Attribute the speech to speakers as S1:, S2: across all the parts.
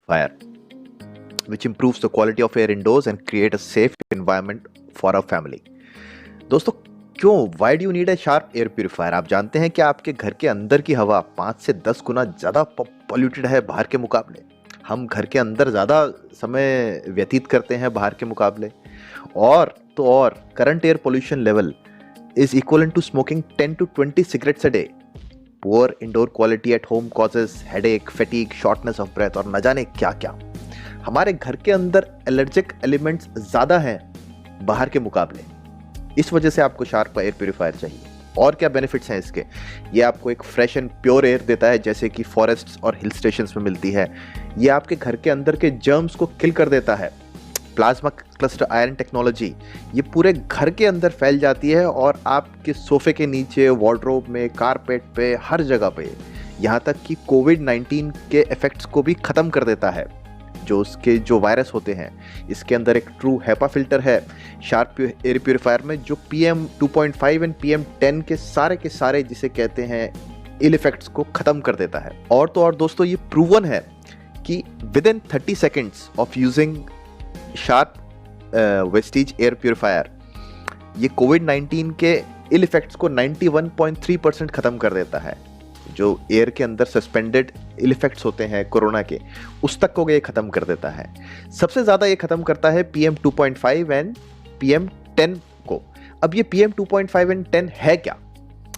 S1: purifier, which improves the quality of air indoors and create a safe environment for our family. दोस्तों, क्यों why do you need a sharp air purifier? आप जानते हैं कि आपके घर के अंदर की हवा 5 से 10 गुना ज़्यादा पॉल्यूटेड है बाहर के मुकाबले। हम घर के अंदर ज़्यादा समय व्यतीत करते हैं बाहर के मुकाबले। और current air pollution level is equivalent to smoking 10 to 20 cigarettes a day. Poor indoor quality at home causes headache, fatigue, shortness of breath और न जाने क्या क्या। हमारे घर के अंदर एलर्जिक एलिमेंट्स ज़्यादा हैं बाहर के मुकाबले। इस वजह से आपको शार्प एयर प्यूरिफायर चाहिए। और क्या बेनिफिट्स हैं इसके? ये आपको एक फ्रेश एंड प्योर एयर देता है, जैसे कि फॉरेस्ट्स और हिल स्टेशंस में मिलती है। ये आपके घर के अंदर के जर्म्स को किल कर देता है। प्लाज्मा क्लस्टर आयरन टेक्नोलॉजी ये पूरे घर के अंदर फैल जाती है और आपके सोफे के नीचे, वार्डरोब में, कारपेट पे, हर जगह पे, यहाँ तक कि कोविड-19 के इफेक्ट्स को भी ख़त्म कर देता है। जो वायरस होते हैं, इसके अंदर एक ट्रू हेपा फिल्टर है शार्प एयर प्यूरिफायर में, जो PM 2.5 एंड PM 10 के सारे जिसे कहते हैं इल इफेक्ट्स को ख़त्म कर देता है। और तो और दोस्तों, ये प्रूवन है कि with in 30 seconds of using sharp Vestige air purifier ये कोविड-19 के इल इफेक्ट्स को 91.3% ख़त्म कर देता है। जो एयर के अंदर सस्पेंडेड इल इफेक्ट्स होते हैं कोरोना के, उस तक को ये ख़त्म कर देता है। सबसे ज़्यादा ये ख़त्म करता है PM 2.5 एंड PM 10 को। अब ये PM 2.5 एंड 10 है क्या?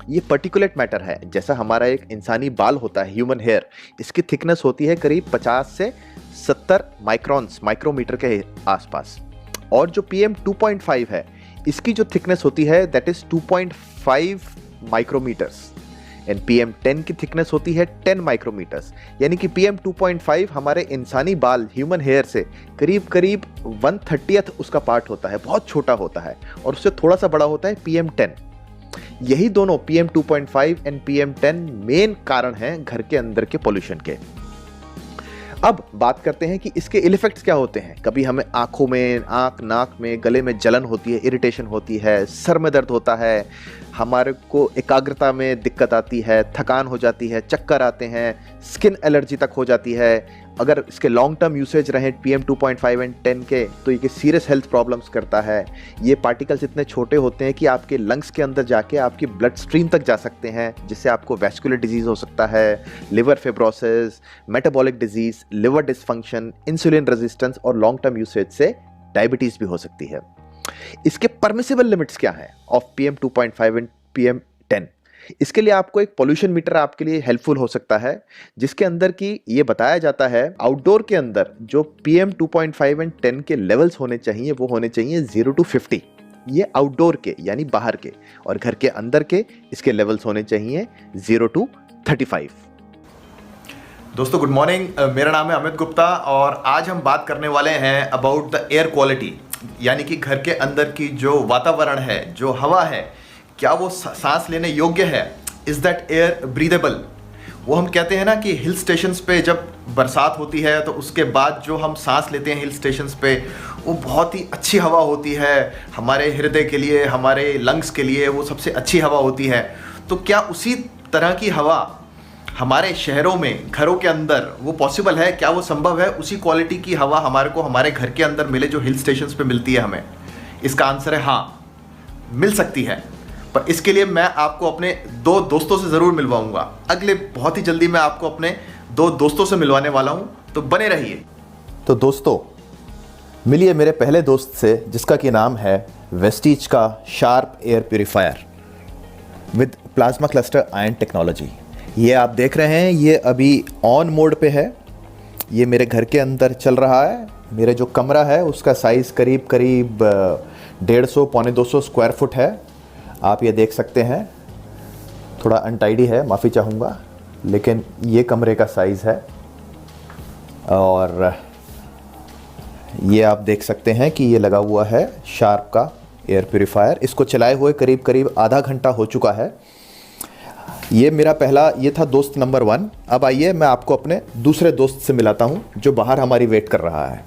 S1: ये पर्टिकुलेट मैटर है। जैसा हमारा एक इंसानी बाल होता है, ह्यूमन हेयर, इसकी थिकनेस होती है करीब 50 से 70 माइक्रोमीटर के आसपास। और जो PM 2.5 है, इसकी जो थिकनेस होती है that is 2.5 micrometres and PM 10 की थिकनेस होती है 10 माइक्रोमीटर्स। यानी कि PM 2.5 हमारे इंसानी बाल, ह्यूमन हेयर से करीब 1/30 उसका पार्ट होता है, बहुत छोटा होता है। और उससे थोड़ा सा बड़ा होता है PM 10। यही दोनों PM 2.5 एंड PM 10 मेन कारण हैं घर के अंदर के पोल्यूशन के। अब बात करते हैं कि इसके इल इफेक्ट्स क्या होते हैं। कभी हमें आंखों में, आंख, नाक में, गले में जलन होती है, इरिटेशन होती है, सर में दर्द होता है, हमारे को एकाग्रता में दिक्कत आती है, थकान हो जाती है, चक्कर आते हैं, स्किन एलर्जी तक हो जाती है। अगर इसके लॉन्ग टर्म यूसेज रहे PM 2.5 एंड 10 के, तो ये सीरियस हेल्थ प्रॉब्लम्स करता है। ये पार्टिकल्स इतने छोटे होते हैं कि आपके लंग्स के अंदर जाके आपकी ब्लड स्ट्रीम तक जा सकते हैं, जिससे आपको वैस्कुलर डिजीज़ हो सकता है, liver fibrosis, metabolic disease, liver dysfunction, insulin resistance और लॉन्ग टर्म यूसेज से डायबिटीज़ भी हो सकती है। इसके परमिसिबल लिमिट्स क्या हैं ऑफ PM 2.5 एंड PM 10? इसके लिए आपको एक पोल्यूशन मीटर आपके लिए हेल्पफुल हो सकता है, जिसके अंदर की ये बताया जाता है आउटडोर के अंदर जो PM 2.5 एंड 10 के लेवल्स होने चाहिए वो होने चाहिए 0 to 50। ये आउटडोर के यानी बाहर के, और घर के अंदर के इसके लेवल्स होने चाहिए 0 to 35।
S2: दोस्तों गुड मॉर्निंग, मेरा नाम है अमित गुप्ता और आज हम बात करने वाले हैं अबाउट द एयर क्वालिटी, यानी कि घर के अंदर की जो वातावरण है, जो हवा है, क्या वो सांस लेने योग्य है? Is that air breathable? वो हम कहते हैं ना कि हिल स्टेशंस पे जब बरसात होती है तो उसके बाद जो हम सांस लेते हैं हिल स्टेशंस पे, वो बहुत ही अच्छी हवा होती है हमारे हृदय के लिए, हमारे लंग्स के लिए वो सबसे अच्छी हवा होती है। तो क्या उसी तरह की हवा हमारे शहरों में, घरों के अंदर वो पॉसिबल है? क्या वो संभव है उसी क्वालिटी की हवा हमारे को हमारे घर के अंदर मिले जो हिल स्टेशंस पे मिलती है हमें? इसका आंसर है हाँ, मिल सकती है। पर इसके लिए मैं आपको अपने 2 दोस्तों से ज़रूर मिलवाऊंगा। बहुत ही जल्दी मैं आपको अपने 2 दोस्तों से मिलवाने वाला हूं, तो बने रहिए।
S1: तो दोस्तों, मिलिए मेरे पहले दोस्त से, जिसका कि नाम है वेस्टीज का sharp air purifier with plasma cluster iron technology. ये आप देख रहे हैं, ये अभी ऑन मोड पे है। ये मेरे घर के अंदर चल रहा है। मेरा जो कमरा है उसका साइज़ करीब 150 पौने 200 स्क्वायर फुट है। आप ये देख सकते हैं, थोड़ा अनटाइडी है, माफ़ी चाहूँगा, लेकिन ये कमरे का साइज़ है। और ये आप देख सकते हैं कि ये लगा हुआ है शार्प का एयर प्यूरिफायर। इसको चलाए हुए करीब आधा घंटा हो चुका है। ये मेरा पहला, ये था दोस्त नंबर 1। अब आइए मैं आपको अपने दूसरे दोस्त से मिलाता हूँ जो बाहर हमारी वेट कर रहा है।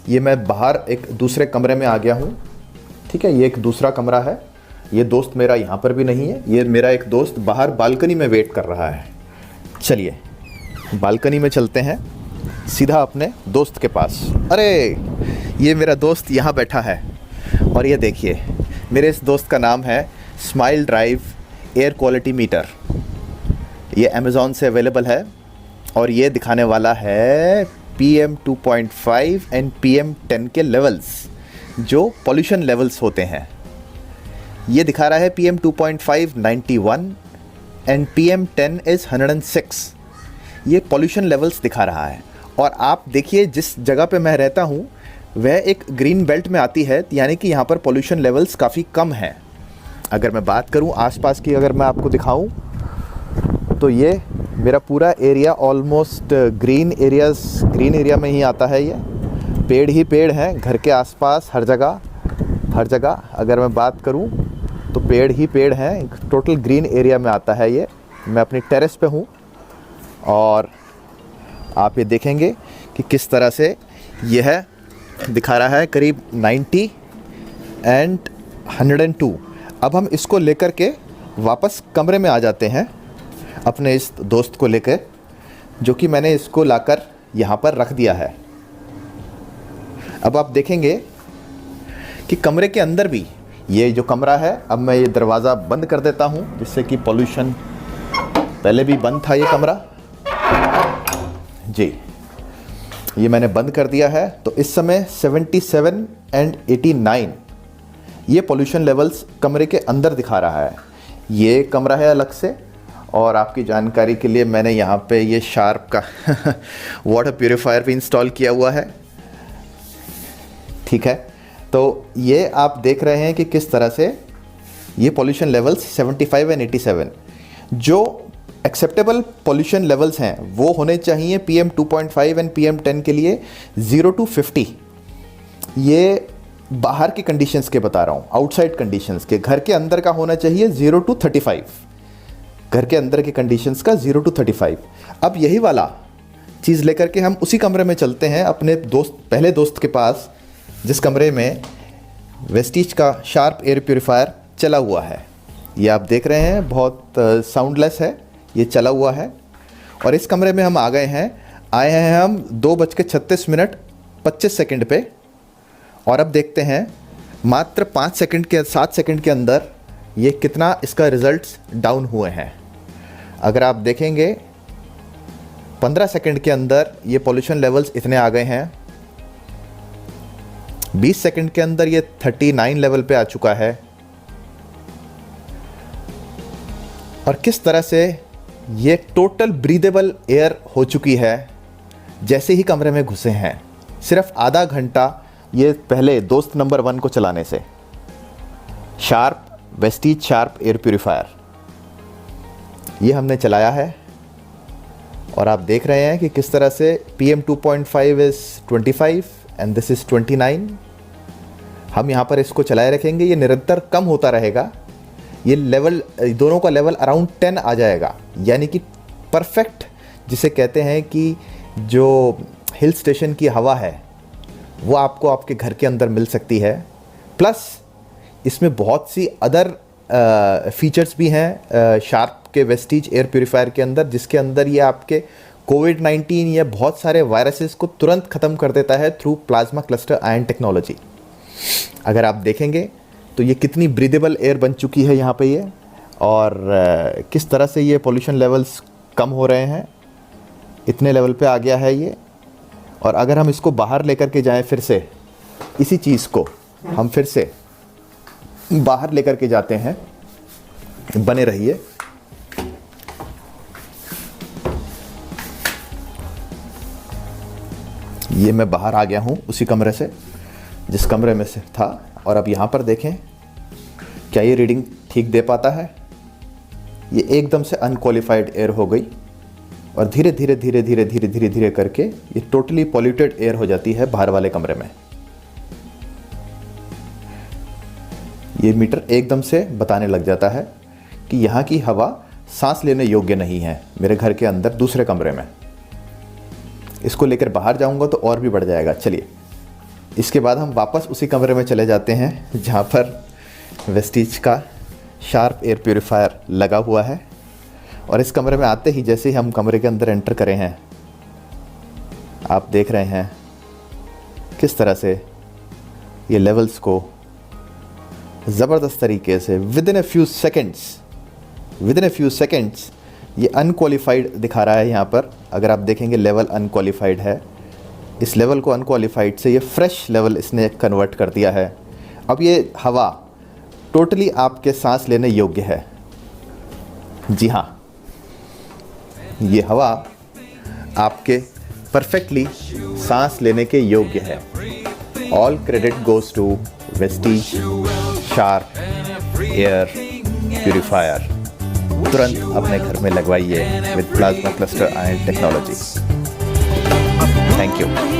S1: ये मैं बाहर एक दूसरे कमरे में आ गया हूँ, ठीक है। ये एक दूसरा कमरा है। ये दोस्त मेरा यहाँ पर भी नहीं है। ये मेरा एक दोस्त बाहर बालकनी में वेट कर रहा है। चलिए बालकनी में चलते हैं सीधा अपने दोस्त के पास। अरे ये मेरा दोस्त यहाँ बैठा है और ये देखिए, मेरे इस दोस्त का नाम है smile drive air quality meter. ये अमेज़ॉन से अवेलेबल है और ये दिखाने वाला है PM 2.5 एंड PM 10 के लेवल्स, जो पॉल्यूशन लेवल्स होते हैं। ये दिखा रहा है PM 2.5 91 एंड PM 10 इज़ 106। ये पॉल्यूशन लेवल्स दिखा रहा है। और आप देखिए, जिस जगह पे मैं रहता हूँ वह एक ग्रीन बेल्ट में आती है, यानी कि यहाँ पर पॉल्यूशन लेवल्स काफ़ी कम हैं। अगर मैं बात करूँ आसपास की, अगर मैं आपको दिखाऊँ तो ये मेरा पूरा एरिया ऑलमोस्ट ग्रीन एरिया में ही आता है। ये पेड़ ही पेड़ हैं घर के आसपास, हर जगह अगर मैं बात करूं तो पेड़ ही पेड़ हैं। टोटल ग्रीन एरिया में आता है ये। मैं अपनी टेरेस पे हूं और आप ये देखेंगे कि किस तरह से यह दिखा रहा है करीब 90 एंड 102। अब हम इसको लेकर के वापस कमरे में आ जाते हैं अपने इस दोस्त को लेकर, जो कि मैंने इसको लाकर यहाँ पर रख दिया है। अब आप देखेंगे कि कमरे के अंदर भी, ये जो कमरा है, अब मैं ये दरवाज़ा बंद कर देता हूँ जिससे कि पॉल्यूशन, पहले भी बंद था ये कमरा जी, ये मैंने बंद कर दिया है। तो इस समय 77 एंड 89 ये पॉल्यूशन लेवल्स कमरे के अंदर दिखा रहा है। ये कमरा है अलग से, और आपकी जानकारी के लिए मैंने यहाँ पे ये शार्प का वाटर प्यूरीफायर भी इंस्टॉल किया हुआ है। ठीक है, तो ये आप देख रहे हैं कि किस तरह से ये पॉल्यूशन लेवल्स 75 एंड 87, जो एक्सेप्टेबल पॉल्यूशन लेवल्स हैं वो होने चाहिए PM 2.5 एंड PM 10 के लिए 0 to 50। ये बाहर की कंडीशंस के बता रहा हूँ, आउटसाइड कंडीशंस के। घर के अंदर का होना चाहिए 0 to 35, घर के अंदर की कंडीशंस का 0 to 35। अब यही वाला चीज़ लेकर के हम उसी कमरे में चलते हैं अपने पहले दोस्त के पास, जिस कमरे में वेस्टीज का शार्प एयर प्यूरीफायर चला हुआ है। ये आप देख रहे हैं, बहुत साउंडलेस है, ये चला हुआ है। और इस कमरे में हम आए हैं हम 2:36 पे। और अब देखते हैं मात्र 7 सेकंड के अंदर ये कितना इसका रिज़ल्ट्स डाउन हुए हैं। अगर आप देखेंगे 15 सेकंड के अंदर ये पॉल्यूशन लेवल्स इतने आ गए हैं। 20 सेकंड के अंदर ये 39 लेवल पे आ चुका है। और किस तरह से ये टोटल ब्रीदेबल एयर हो चुकी है जैसे ही कमरे में घुसे हैं। सिर्फ आधा घंटा ये पहले दोस्त नंबर 1 को चलाने से, वेस्टीज शार्प एयर प्यूरीफायर, ये हमने चलाया है। और आप देख रहे हैं कि किस तरह से PM 2.5 is 25 and this is 29। हम यहाँ पर इसको चलाए रखेंगे, ये निरंतर कम होता रहेगा। ये लेवल, दोनों का लेवल अराउंड 10 आ जाएगा, यानी कि परफेक्ट, जिसे कहते हैं कि जो हिल स्टेशन की हवा है वो आपको आपके घर के अंदर मिल सकती है। प्लस इसमें बहुत सी अदर फीचर्स भी हैं शार्प के वेस्टीज एयर प्यूरीफायर के अंदर, जिसके अंदर ये आपके कोविड-19 या बहुत सारे वायरसेस को तुरंत ख़त्म कर देता है through plasma cluster ion technology. अगर आप देखेंगे तो ये कितनी ब्रीदेबल एयर बन चुकी है यहाँ पे ये, और किस तरह से ये पॉल्यूशन लेवल्स कम हो रहे हैं, इतने लेवल पे आ गया है ये। और अगर हम इसको बाहर लेकर के जाएं, फिर से इसी चीज़ को हम फिर से बाहर लेकर के जाते हैं, बने रहिए। ये मैं बाहर आ गया हूँ उसी कमरे से जिस कमरे में से था, और अब यहाँ पर देखें क्या ये रीडिंग ठीक दे पाता है। ये एकदम से अनक्वालिफाइड एयर हो गई और धीरे धीरे करके ये टोटली पॉल्यूटेड एयर हो जाती है बाहर वाले कमरे में। ये मीटर एकदम से बताने लग जाता है कि यहाँ की हवा सांस लेने योग्य नहीं है मेरे घर के अंदर दूसरे कमरे में। इसको लेकर बाहर जाऊंगा तो और भी बढ़ जाएगा। चलिए, इसके बाद हम वापस उसी कमरे में चले जाते हैं जहाँ पर वेस्टीज का शार्प एयर प्यूरीफायर लगा हुआ है। और इस कमरे में आते ही, जैसे ही हम कमरे के अंदर एंटर करें हैं, आप देख रहे हैं किस तरह से ये लेवल्स को ज़बरदस्त तरीके से with in a few seconds ये अनक्वालिफाइड दिखा रहा है यहाँ पर। अगर आप देखेंगे लेवल अनक्वालिफाइड है, इस लेवल को अनक्वालिफाइड से ये फ्रेश लेवल इसने कन्वर्ट कर दिया है। अब ये हवा टोटली आपके सांस लेने योग्य है। जी हाँ, ये हवा आपके परफेक्टली सांस लेने के योग्य है। All credit goes to Vestige sharp air purifier. तुरंत अपने घर में लगवाइए with plasma cluster ion technology. Thank you.